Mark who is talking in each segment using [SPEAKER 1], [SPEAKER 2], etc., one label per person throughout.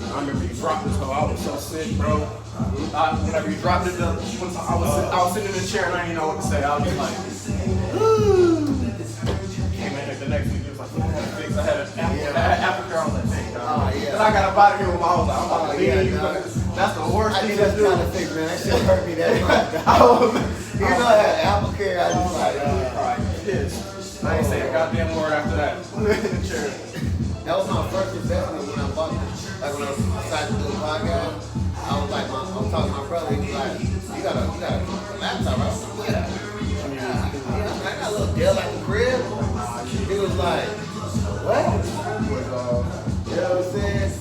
[SPEAKER 1] I remember you dropped this hoe. I was so sick, bro. Whenever you dropped it, I was sitting in the chair and I didn't know what to say. I was just like, came in here the next week. It was like, I had a fix. I had Africa. I was like, thank God. And I got up out of here with my, I was like, I'm about to leave. That's the worst thing to do.
[SPEAKER 2] Kind of fix, man. That shit hurt me that much. You know, I had apple care. I was like,
[SPEAKER 1] pissed. I ain't say a goddamn word after that. In the chair.
[SPEAKER 2] That was my first investment when I bought it. Like when I decided to do a podcast, I was like, I was talking to my brother. He was like, you got a laptop, right? Yeah, I got a little deal like the crib. He was like, what? You know what I'm saying?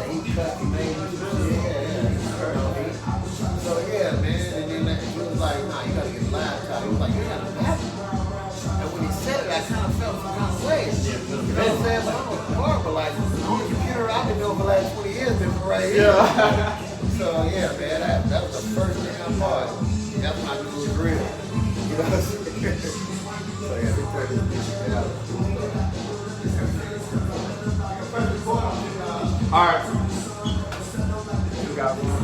[SPEAKER 2] He cut, he made so yeah, man, and then he was like, nah, you gotta get a laptop. He was like, you got a laptop. And when he said it, I kind of felt some kind of way. You know what I'm saying? But I'm a barber, like, on the computer I've been doing for the last 20 years, been right here. Yeah. So yeah, man, that was the first thing I bought. That's when I knew it was real. You know what I'm saying? So yeah, we turned this shit out.
[SPEAKER 1] Alright. You got one.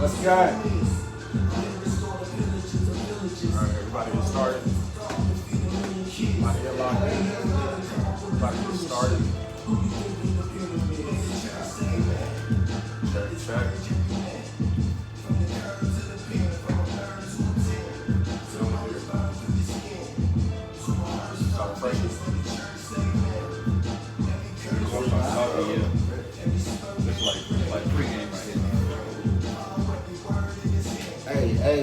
[SPEAKER 1] Let's go. Alright, everybody get started. Everybody get locked in. Everybody get started. Check. Like pregame right here.
[SPEAKER 2] Hey.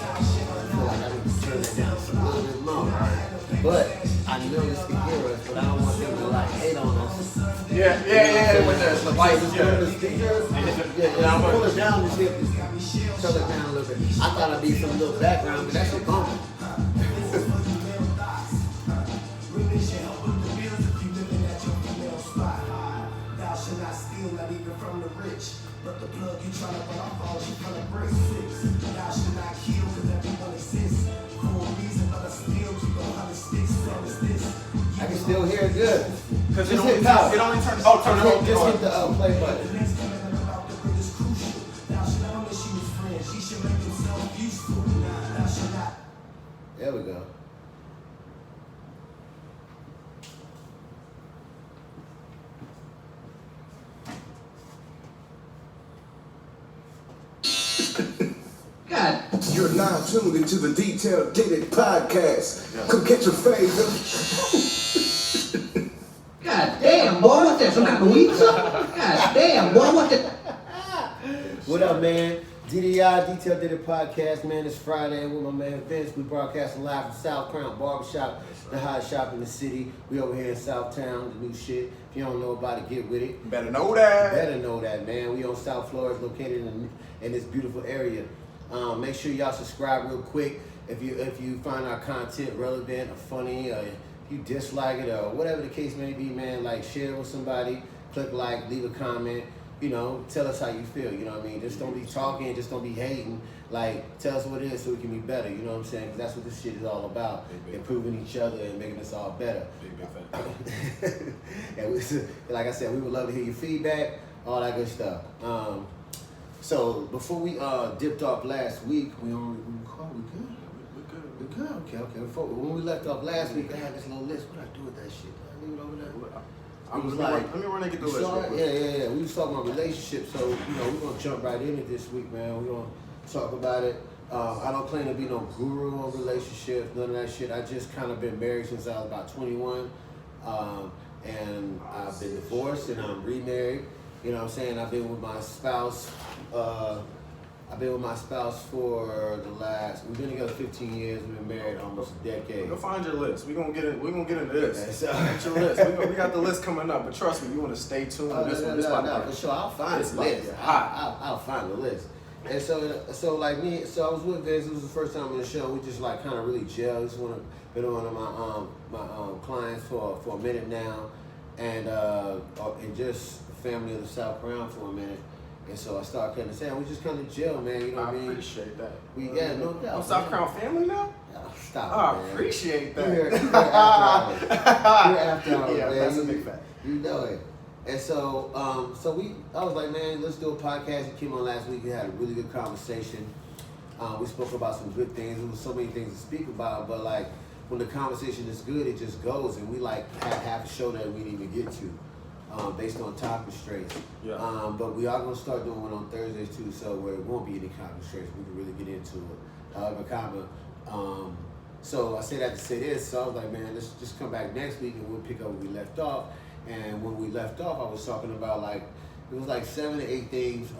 [SPEAKER 2] I feel like I need to turn it down a little bit more. But I know this can hear us, but I don't want them to like hate on us.
[SPEAKER 1] Yeah. With the lights,
[SPEAKER 2] Yeah, I'm pull it down and shit. Turn it down a little bit. I thought I'd be some little background, but that shit bumping.
[SPEAKER 3] Not even from the rich, but the plug you tryna put off all you gonna break six. Thou should not kill, cause everyone exists for a reason, but I still keep 100 sticks. So is this?
[SPEAKER 2] I can still hear it good.
[SPEAKER 1] Cause it only turns. Oh, turn it on.
[SPEAKER 2] Just hit the play button.
[SPEAKER 3] The next commandment about the grid is crucial. Thou should not miss you as friends. She should make himself useful. Thou should not.
[SPEAKER 2] There we go.
[SPEAKER 4] God.
[SPEAKER 5] You're now tuned into the Detailed Dated Podcast. Yeah. Come catch your favorite.
[SPEAKER 4] God damn, boy, what's that? Some kind of weed or something? God damn, boy, what's that?
[SPEAKER 2] What up, man? DDI, Detailed Dated Podcast, man. It's Friday with my man Vince. We broadcasting live from South Crown Barbershop, the hottest shop in the city. We over here in Southtown, the new shit. If you don't know about it, get with it.
[SPEAKER 1] Better know that.
[SPEAKER 2] Better know that, man. We on South Florida, located in this beautiful area. Make sure y'all subscribe real quick if you find our content relevant or funny, or if you dislike it or whatever the case may be, man. Like, share it with somebody, click like, leave a comment. You know, tell us how you feel. You know what I mean? Just don't be talking, just don't be hating. Like, tell us what it is so we can be better. You know what I'm saying? Because that's what this shit is all about: improving each other and making us all better. Big fan. And like I said, we would love to hear your feedback, all that good stuff. So before we dipped off last week, we good. Okay. When we left off last week, I had this little list. What I do with that shit? I leave it over there.
[SPEAKER 1] Let me run and get the list.
[SPEAKER 2] Yeah. We was talking about relationships, so we're gonna jump right in it this week, man. We're gonna talk about it. I don't claim to be no guru on relationships, none of that shit. I just kind of been married since I was about 21, and I've been divorced and I'm remarried. You know what I'm saying? I've been with my spouse. For the last. We've been together 15 years. We've been married almost a decade.
[SPEAKER 1] Go find your list. We're gonna get into this.
[SPEAKER 2] Okay,
[SPEAKER 1] Get your list. We got the list coming up, but trust me, you want to stay tuned.
[SPEAKER 2] No, for sure. I'll find the list. I'll find the list. And so I was with Vince. It was the first time on the show. We just like kind of really gel. Just been one of my clients for a minute now, and just family of the South Crown for a minute. And so I started kind of saying, we just kind of chill, man. You know what I mean?
[SPEAKER 1] I appreciate that.
[SPEAKER 2] Yeah, no doubt.
[SPEAKER 1] I'm South Crown family now?
[SPEAKER 2] Stop
[SPEAKER 1] I
[SPEAKER 2] it, man.
[SPEAKER 1] appreciate that.
[SPEAKER 2] You're after hours. You're after hours,
[SPEAKER 1] Yeah,
[SPEAKER 2] man.
[SPEAKER 1] that's a big fact.
[SPEAKER 2] You know it. And so, I was like, man, let's do a podcast. You came on last week. We had a really good conversation. We spoke about some good things. There was so many things to speak about, but like when the conversation is good, it just goes. And we like had half a show that we didn't even get to, based on time constraints.
[SPEAKER 1] Yeah.
[SPEAKER 2] But we are gonna start doing one on Thursdays too, so where it won't be any time constraints. We can really get into it. However, so I say that to say this. So I was like, man, let's just come back next week and we'll pick up where we left off. And when we left off, I was talking about like it was like 7 to 8 things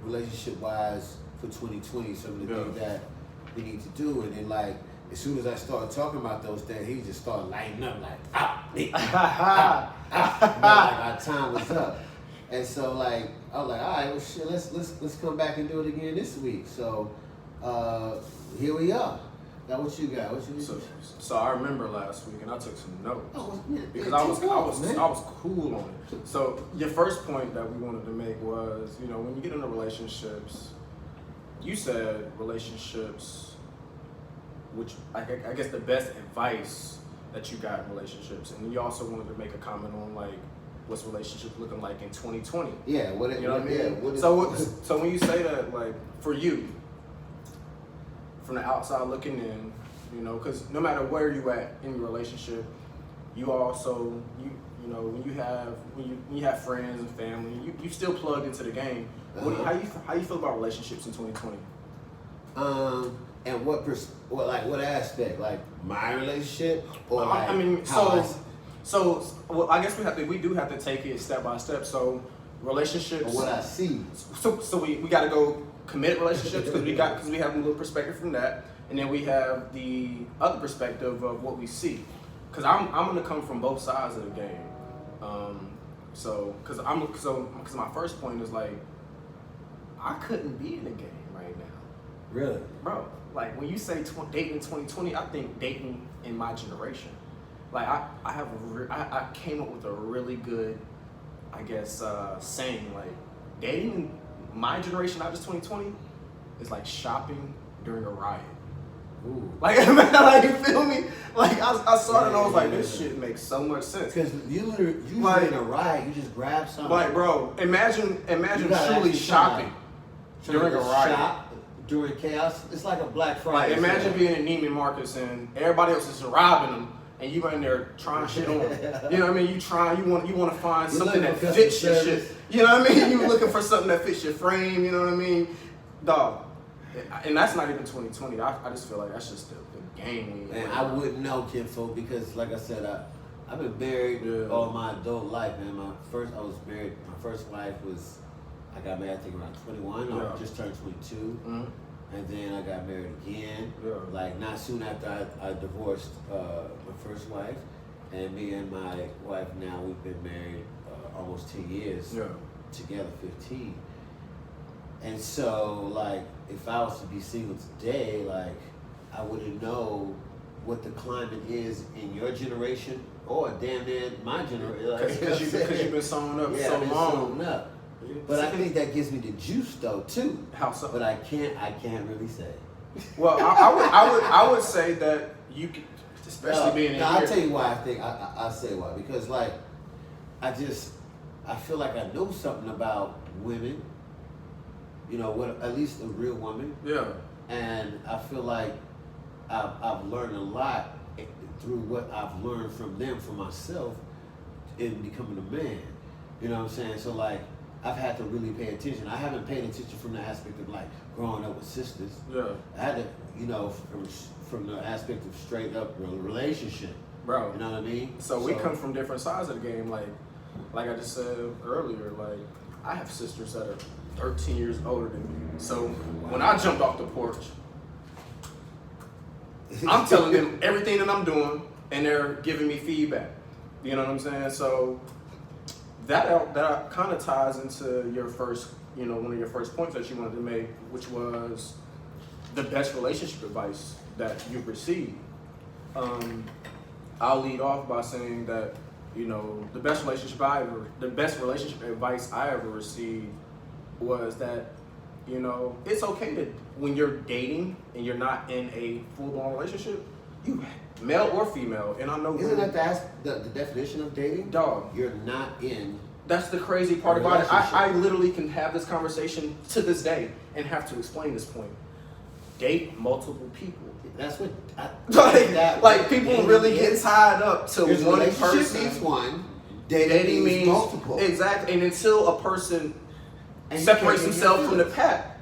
[SPEAKER 2] relationship wise for 2020. Some of the things that we need to do, and then like as soon as I started talking about those things, he just started lighting up like like our time was up. And so like I was like, all right, well shit, let's come back and do it again this week. So here we are. Now what you got?
[SPEAKER 1] So I remember last week, and I took some notes because
[SPEAKER 2] I
[SPEAKER 1] I was cool on it. So your first point that we wanted to make was, you know, when you get into relationships, you said relationships, which I guess the best advice that you got in relationships, and you also wanted to make a comment on like what's relationships looking like in 2020.
[SPEAKER 2] Yeah,
[SPEAKER 1] you know what I mean?
[SPEAKER 2] Yeah,
[SPEAKER 1] so when you say that, like for you, from the outside looking in, you know, because no matter where you at in your relationship, you also you know when you have friends and family, you still plugged into the game. How you feel about relationships in 2020?
[SPEAKER 2] And what aspect? Like my relationship, or like
[SPEAKER 1] I mean,
[SPEAKER 2] how
[SPEAKER 1] well, I guess we do have to take it step by step. So relationships.
[SPEAKER 2] what I see.
[SPEAKER 1] So we got to go committed relationships because we have a little perspective from that, and then we have the other perspective of what we see. Because I'm gonna come from both sides of the game. Because my first point is like I couldn't be in the game right now.
[SPEAKER 2] Really,
[SPEAKER 1] bro. Like when you say dating in 2020, I think dating in my generation. Like I came up with a really good, I guess, saying like dating in my generation, not just 2020, is like shopping during a riot.
[SPEAKER 2] ooh.
[SPEAKER 1] Like, like you feel me? Like I saw it and I was like, this shit makes so much sense.
[SPEAKER 2] Because you
[SPEAKER 1] like,
[SPEAKER 2] in a riot, you just grab something.
[SPEAKER 1] Like, bro, imagine truly shopping during a riot.
[SPEAKER 2] Shop during chaos. It's like a Black Friday.
[SPEAKER 1] Like, imagine being in Neiman Marcus and everybody else is robbing them, and you in there trying shit on. You know what I mean? You want to find something that fits your shit. You know what I mean? You looking for something that fits your frame. You know what I mean, dog? And that's not even 2020. I just feel like that's just the game.
[SPEAKER 2] Man, I wouldn't know, kinfolk, because like I said, I've been married all my adult life, man. I was married. My first wife I got married I think around 21. I just turned 22.
[SPEAKER 1] Mm-hmm.
[SPEAKER 2] And then I got married again.
[SPEAKER 1] Yeah.
[SPEAKER 2] Like not soon after I divorced my first wife. And me and my wife now, we've been married almost 10 years.
[SPEAKER 1] Yeah.
[SPEAKER 2] Together 15. And so like if I was to be single today, like I wouldn't know what the climate is in your generation or damn near my generation.
[SPEAKER 1] Because you've been sewn up so long.
[SPEAKER 2] Sewn up. But I think that gives me the juice though too.
[SPEAKER 1] How so?
[SPEAKER 2] But I can't really say.
[SPEAKER 1] Well, I would say that you could, especially being in here.
[SPEAKER 2] I'll tell you why I think I'll say why. Because like I feel like I know something about women. You know, what at least a real woman.
[SPEAKER 1] Yeah.
[SPEAKER 2] And I feel like I've learned a lot through what I've learned from them, for myself, in becoming a man. You know what I'm saying? So like I've had to really pay attention. I haven't paid attention from the aspect of like growing up with sisters.
[SPEAKER 1] Yeah.
[SPEAKER 2] I had to, you know, from the aspect of straight up relationship.
[SPEAKER 1] Bro.
[SPEAKER 2] You know what I mean?
[SPEAKER 1] So we come from different sides of the game. Like I just said earlier, like I have sisters that are 13 years older than me. So when I jumped off the porch, I'm telling them everything that I'm doing, and they're giving me feedback. You know what I'm saying? So that kind of ties into your first, you know, one of your first points that you wanted to make, which was the best relationship advice that you've received. I'll lead off by saying that, you know, the best relationship advice I ever received was that, you know, it's okay to, when you're dating and you're not in a full-blown relationship, you male or female, and I know
[SPEAKER 2] Isn't that the definition of dating?
[SPEAKER 1] Dog.
[SPEAKER 2] You're not in.
[SPEAKER 1] That's the crazy part about it.
[SPEAKER 2] Relationship.
[SPEAKER 1] I literally can have this conversation to this day and have to explain this point. Date multiple people.
[SPEAKER 2] That's what.
[SPEAKER 1] Like people really get tied up to
[SPEAKER 2] There's
[SPEAKER 1] one
[SPEAKER 2] relationship
[SPEAKER 1] person.
[SPEAKER 2] means one. Dating means multiple.
[SPEAKER 1] Exactly, and until a person
[SPEAKER 2] And you
[SPEAKER 1] separates
[SPEAKER 2] can't get
[SPEAKER 1] himself
[SPEAKER 2] your
[SPEAKER 1] from the
[SPEAKER 2] feelings.
[SPEAKER 1] pack,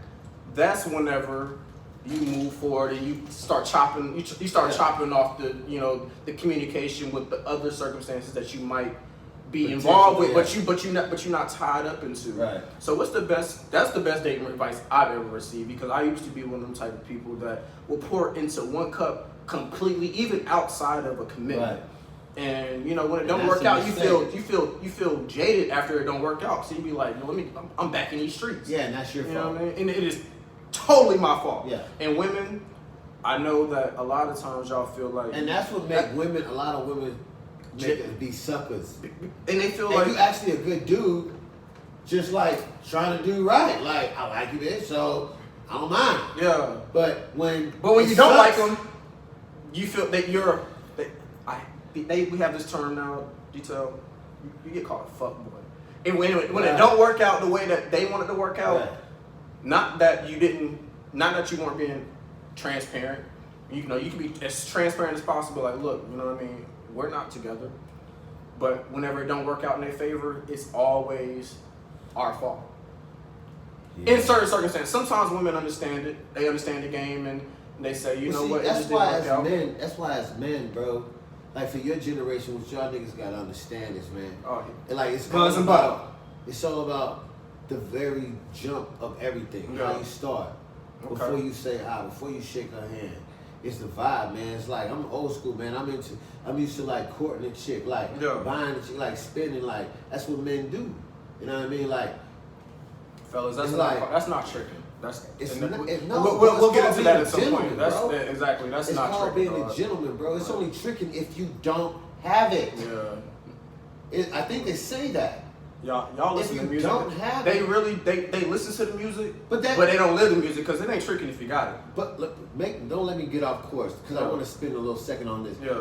[SPEAKER 1] that's whenever you move forward and you start chopping. You start chopping off the communication with the other circumstances that you might be involved with,
[SPEAKER 2] Potentially,
[SPEAKER 1] but you're not tied up into.
[SPEAKER 2] Right.
[SPEAKER 1] So what's the best? That's the best dating advice I've ever received, because I used to be one of them type of people that will pour into one cup completely, even outside of a commitment.
[SPEAKER 2] Right.
[SPEAKER 1] And you know, when it don't
[SPEAKER 2] And
[SPEAKER 1] work
[SPEAKER 2] that's
[SPEAKER 1] out,
[SPEAKER 2] a
[SPEAKER 1] you feel jaded after it don't work out. So you be like, I'm back in these streets.
[SPEAKER 2] Yeah, and that's your
[SPEAKER 1] You
[SPEAKER 2] fault.
[SPEAKER 1] know what I mean? And it is totally my fault.
[SPEAKER 2] Yeah.
[SPEAKER 1] And women, I know that a lot of times y'all feel like,
[SPEAKER 2] And that's what make women. A lot of women make it be suckers.
[SPEAKER 1] and they feel
[SPEAKER 2] And
[SPEAKER 1] like
[SPEAKER 2] you actually a good dude, just like trying to do right. Like I like you, bitch, so I don't mind.
[SPEAKER 1] yeah.
[SPEAKER 2] But when
[SPEAKER 1] But when
[SPEAKER 2] it
[SPEAKER 1] you don't like
[SPEAKER 2] sucks-
[SPEAKER 1] them, you feel that we have this term now, detail. You get called a fuck boy. And when it
[SPEAKER 2] Right.
[SPEAKER 1] don't work out the way that they wanted to work out,
[SPEAKER 2] Right.
[SPEAKER 1] not that you weren't being transparent. You know, you can be as transparent as possible. Like, look, you know what I mean? We're not together. But whenever it don't work out in their favor, it's always our fault.
[SPEAKER 2] Yeah.
[SPEAKER 1] In certain circumstances, sometimes women understand it. They understand the game, and they say, you
[SPEAKER 2] Well,
[SPEAKER 1] know
[SPEAKER 2] see,
[SPEAKER 1] what, it
[SPEAKER 2] that's
[SPEAKER 1] just didn't
[SPEAKER 2] why
[SPEAKER 1] work
[SPEAKER 2] as
[SPEAKER 1] out.
[SPEAKER 2] men, that's why as men, bro, like for your generation, what y'all niggas gotta understand is, man,
[SPEAKER 1] Oh,
[SPEAKER 2] and like it's
[SPEAKER 1] Guns
[SPEAKER 2] all
[SPEAKER 1] and
[SPEAKER 2] about, it's all about the very jump of everything.
[SPEAKER 1] Yeah.
[SPEAKER 2] How you start,
[SPEAKER 1] Okay.
[SPEAKER 2] before you say hi, before you shake her hand. It's the vibe, man. It's like I'm old school, man. I'm used to like courting a chick, like
[SPEAKER 1] Yeah.
[SPEAKER 2] buying a chick, like spending, like that's what men do. You know what I mean? Like
[SPEAKER 1] fellas,
[SPEAKER 2] It's like-
[SPEAKER 1] that's not tricking. That's
[SPEAKER 2] It's
[SPEAKER 1] and
[SPEAKER 2] not-
[SPEAKER 1] we-
[SPEAKER 2] it- no,
[SPEAKER 1] we'll
[SPEAKER 2] bro, it's
[SPEAKER 1] get
[SPEAKER 2] called
[SPEAKER 1] into that
[SPEAKER 2] being
[SPEAKER 1] at some
[SPEAKER 2] a
[SPEAKER 1] point.
[SPEAKER 2] gentleman,
[SPEAKER 1] That's
[SPEAKER 2] bro.
[SPEAKER 1] exactly. That's
[SPEAKER 2] it's
[SPEAKER 1] not
[SPEAKER 2] called
[SPEAKER 1] tricking.
[SPEAKER 2] being a
[SPEAKER 1] dog.
[SPEAKER 2] gentleman, bro. It's only tricking if you don't have it.
[SPEAKER 1] Yeah.
[SPEAKER 2] I think they say that.
[SPEAKER 1] Y'all listen
[SPEAKER 2] If
[SPEAKER 1] to
[SPEAKER 2] you
[SPEAKER 1] music.
[SPEAKER 2] don't have
[SPEAKER 1] they
[SPEAKER 2] it-
[SPEAKER 1] really they listen to the music,
[SPEAKER 2] But that-
[SPEAKER 1] they don't live the music, because it ain't tricking if you got it.
[SPEAKER 2] But look, don't let me get off course because I
[SPEAKER 1] Yeah.
[SPEAKER 2] want to spend a little second on this.
[SPEAKER 1] Yeah.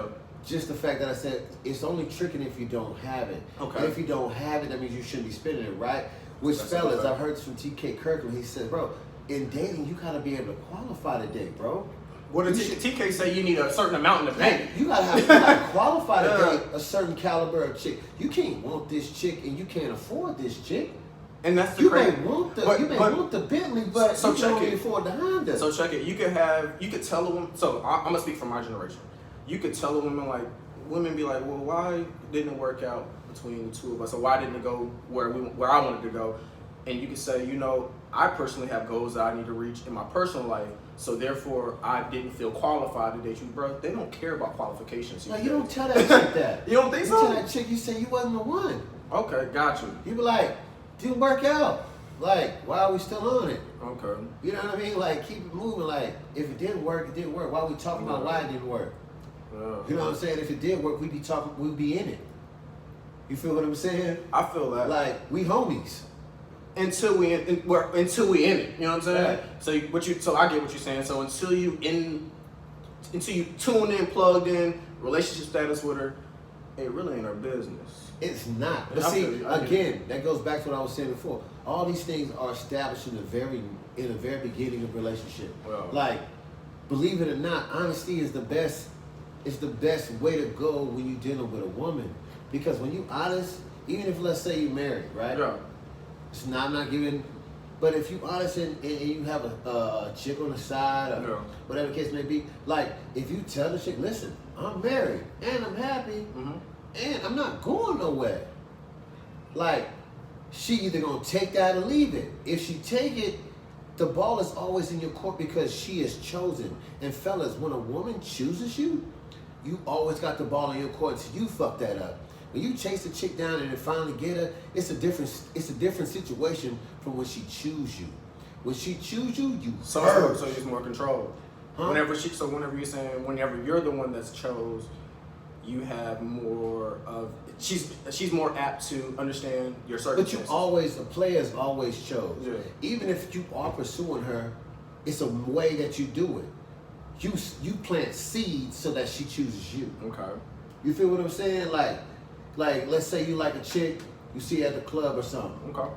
[SPEAKER 2] Just the fact that I said it's only tricking if you don't have it.
[SPEAKER 1] Okay.
[SPEAKER 2] And if you don't have it, that means you shouldn't be spending it, right? Which
[SPEAKER 1] That's a
[SPEAKER 2] fellas,
[SPEAKER 1] good fact.
[SPEAKER 2] I've heard this from TK Kirkland. He said, bro, in dating, you gotta be able to qualify the date, bro.
[SPEAKER 1] What did
[SPEAKER 2] You should-
[SPEAKER 1] TK say? You need a certain amount in the bank.
[SPEAKER 2] You gotta qualify to
[SPEAKER 1] Yeah.
[SPEAKER 2] date a certain caliber of chick. You can't want this chick and you can't afford this chick.
[SPEAKER 1] And that's the
[SPEAKER 2] You
[SPEAKER 1] crazy.
[SPEAKER 2] may want the
[SPEAKER 1] but-
[SPEAKER 2] want the Bentley, but
[SPEAKER 1] So
[SPEAKER 2] you
[SPEAKER 1] check
[SPEAKER 2] can only
[SPEAKER 1] it.
[SPEAKER 2] afford the Honda.
[SPEAKER 1] So check it. You could tell a woman. So I'm gonna speak from my generation. You could tell a woman, like, women be like, well, why didn't it work out between the two of us, or why didn't it go where I wanted to go? And you could say, you know, I personally have goals that I need to reach in my personal life, so therefore I didn't feel qualified to date you, bro. They don't care about qualifications.
[SPEAKER 2] No,
[SPEAKER 1] these
[SPEAKER 2] you don't
[SPEAKER 1] days.
[SPEAKER 2] tell that chick that.
[SPEAKER 1] You don't think
[SPEAKER 2] You
[SPEAKER 1] so?
[SPEAKER 2] tell that chick you say you wasn't the one.
[SPEAKER 1] Okay, got you.
[SPEAKER 2] You be like, didn't work out. Like, why are we still on it?
[SPEAKER 1] Okay.
[SPEAKER 2] You know what I mean? Like, keep it moving. Like, if it didn't work, it didn't work. Why are we talking about why it didn't work? You know what I'm saying? If it did work, we'd be in it. You feel what I'm saying?
[SPEAKER 1] I feel that.
[SPEAKER 2] Like, we homies.
[SPEAKER 1] Until we in it, you know what I'm saying?
[SPEAKER 2] Right.
[SPEAKER 1] So I get what you're saying. So until you tune in, plugged in, relationship status with her, it really ain't our business.
[SPEAKER 2] It's not. But
[SPEAKER 1] I
[SPEAKER 2] see,
[SPEAKER 1] feel you. I get
[SPEAKER 2] again, that goes back to what I was saying before. All these things are established in the very beginning of relationship.
[SPEAKER 1] Wow.
[SPEAKER 2] Like, believe it or not, honesty is the best. It's the best way to go when you're dealing with a woman, because when you honest, even if let's say you're married, right?
[SPEAKER 1] Yeah.
[SPEAKER 2] It's not, I'm not giving, but if you honest and you have a chick on the side or
[SPEAKER 1] Yeah.
[SPEAKER 2] whatever the case may be, like if you tell the chick, listen, I'm married and I'm happy and I'm not going nowhere. Like, she either gonna take that or leave it. If she take it, the ball is always in your court because she is chosen. And fellas, when a woman chooses you, you always got the ball in your court until you fuck that up. When you chase a chick down and then finally get her, it's a different situation from when she choose you. When she choose you, you
[SPEAKER 1] So
[SPEAKER 2] hurt.
[SPEAKER 1] it's more control.
[SPEAKER 2] Huh?
[SPEAKER 1] Whenever you're saying whenever you're the one that's chose, you have more of she's more apt to understand your
[SPEAKER 2] But
[SPEAKER 1] circumstances.
[SPEAKER 2] the players always chose.
[SPEAKER 1] Yeah.
[SPEAKER 2] Even if you are pursuing her, it's a way that you do it. You plant seeds so that she chooses you.
[SPEAKER 1] Okay.
[SPEAKER 2] You feel what I'm saying? Like let's say you like a chick, you see her at the club or something.
[SPEAKER 1] Okay.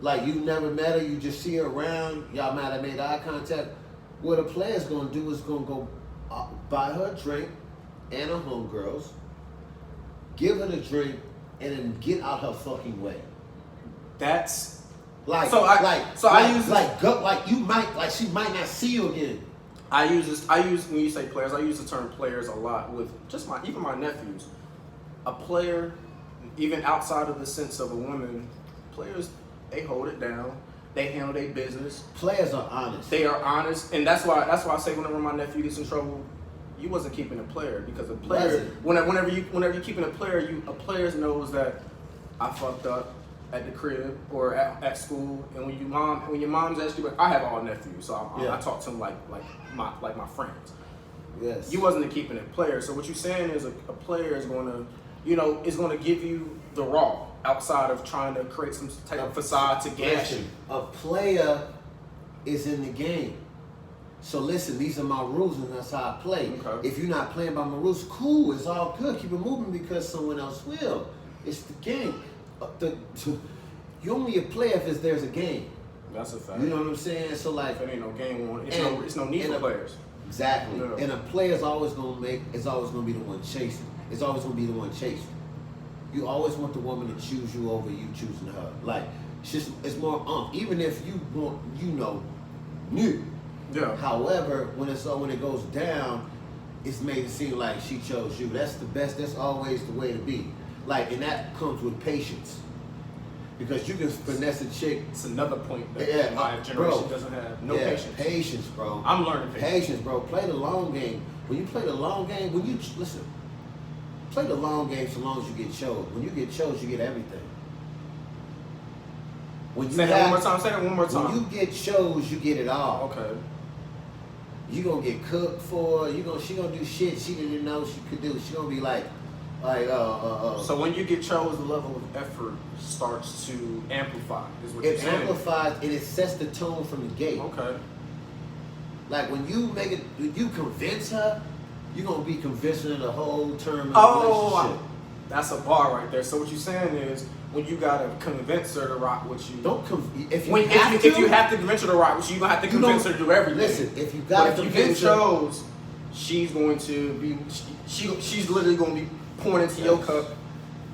[SPEAKER 2] Like you never met her, you just see her around, y'all might have made eye contact. What a player's gonna do is gonna go buy her a drink and her homegirls, give her the drink, and then get out her fucking way.
[SPEAKER 1] That's
[SPEAKER 2] Like
[SPEAKER 1] So I use this-
[SPEAKER 2] she might not see you again.
[SPEAKER 1] I use when you say players, I use the term players a lot with just even my nephews. A player, even outside of the sense of a woman, players, they hold it down. They handle their business.
[SPEAKER 2] Players are honest.
[SPEAKER 1] They are honest, and that's why I say whenever my nephew gets in trouble, you wasn't keeping a player, because a player, whenever you keeping a player knows that I fucked up at the crib or at school, and when your mom's asking, I have all nephews, so I talk to them like my friends.
[SPEAKER 2] Yes.
[SPEAKER 1] You wasn't a keeping it player. So what you're saying is a player is gonna, is gonna give you the raw outside of trying to create some type of facade to gas you.
[SPEAKER 2] A player is in the game. So listen, these are my rules and that's how I play.
[SPEAKER 1] Okay.
[SPEAKER 2] If you're not playing by my rules, cool, it's all good. Keep it moving because someone else will. It's the game. You're only a player if there's a game.
[SPEAKER 1] That's a fact.
[SPEAKER 2] You know what I'm saying? So like,
[SPEAKER 1] If it ain't no game on, it's no need
[SPEAKER 2] and
[SPEAKER 1] for
[SPEAKER 2] a-
[SPEAKER 1] players.
[SPEAKER 2] Exactly.
[SPEAKER 1] Yeah.
[SPEAKER 2] And a player's always gonna be the one chasing. It's always gonna be the one chasing. You always want the woman to choose you over you choosing her. Like it's more even if you want new.
[SPEAKER 1] Yeah.
[SPEAKER 2] However, when it goes down, it's made it seem like she chose you. That's the best. That's always the way to be. Like, and that comes with patience, because you can finesse a chick.
[SPEAKER 1] It's another point that my generation doesn't have. No patience.
[SPEAKER 2] Patience, bro.
[SPEAKER 1] I'm learning patience.
[SPEAKER 2] Patience, bro. Play the long game. When you play the long game, play the long game so long as you get chose. When you get chose, you get everything. When you
[SPEAKER 1] Say that one more time. Say that one more time.
[SPEAKER 2] When you get chose, you get it all.
[SPEAKER 1] Okay.
[SPEAKER 2] You gonna get cooked for. She gonna do shit she didn't know she could do. She gonna be like.
[SPEAKER 1] So when you get chose, the level of effort starts to amplify. Is what you're
[SPEAKER 2] It
[SPEAKER 1] saying.
[SPEAKER 2] amplifies and it sets the tone from the gate.
[SPEAKER 1] Okay.
[SPEAKER 2] Like when you convince her, you're gonna be convincing her the whole term of the
[SPEAKER 1] Oh,
[SPEAKER 2] relationship.
[SPEAKER 1] that's a bar right there. So what you're saying is, when you gotta convince her to rock with you,
[SPEAKER 2] If
[SPEAKER 1] you have to convince her to rock with you, you're gonna have to convince her to do everything.
[SPEAKER 2] Listen, if you gotta
[SPEAKER 1] But if you get
[SPEAKER 2] convince her,
[SPEAKER 1] chose, she's going to be she's literally gonna be pouring into your cup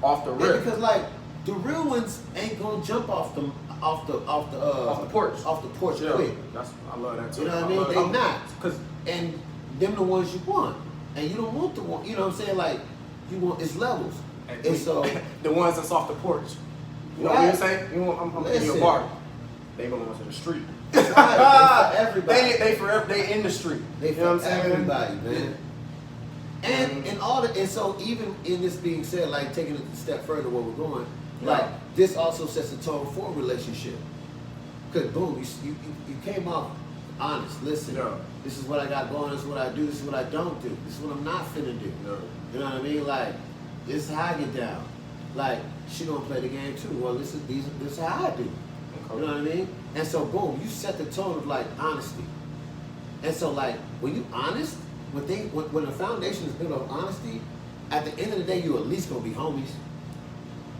[SPEAKER 1] off the
[SPEAKER 2] yeah,
[SPEAKER 1] rip.
[SPEAKER 2] because like the real ones ain't gonna jump off the
[SPEAKER 1] porch. Yeah,
[SPEAKER 2] quick.
[SPEAKER 1] I love that too.
[SPEAKER 2] You know what I mean? They not.
[SPEAKER 1] Cause
[SPEAKER 2] And them the ones you want, and you don't want the one. You know what I'm saying? Like you want it's levels. And so
[SPEAKER 1] the ones that's off the porch. You know
[SPEAKER 2] Right.
[SPEAKER 1] what I'm saying? I'm giving you a
[SPEAKER 2] Listen.
[SPEAKER 1] bar. They belong to the street.
[SPEAKER 2] Right, they for everybody.
[SPEAKER 1] They forever. They in the street.
[SPEAKER 2] They
[SPEAKER 1] You know what I'm
[SPEAKER 2] for
[SPEAKER 1] saying?
[SPEAKER 2] everybody, man. And so even in this being said, like taking it a step further where we're going, like this also sets the tone for a relationship. Cause boom, you came off honest. Listen,
[SPEAKER 1] Yeah.
[SPEAKER 2] this is what I got going. This is what I do. This is what I don't do. This is what I'm not finna do.
[SPEAKER 1] No.
[SPEAKER 2] You know what I mean? Like this is how I get down. Like she gonna play the game too. Well, this is how I do.
[SPEAKER 1] Okay.
[SPEAKER 2] You know what I mean? And so boom, you set the tone of like honesty. And so like when you honest, when the foundation is built on honesty, at the end of the day you at least gonna be homies.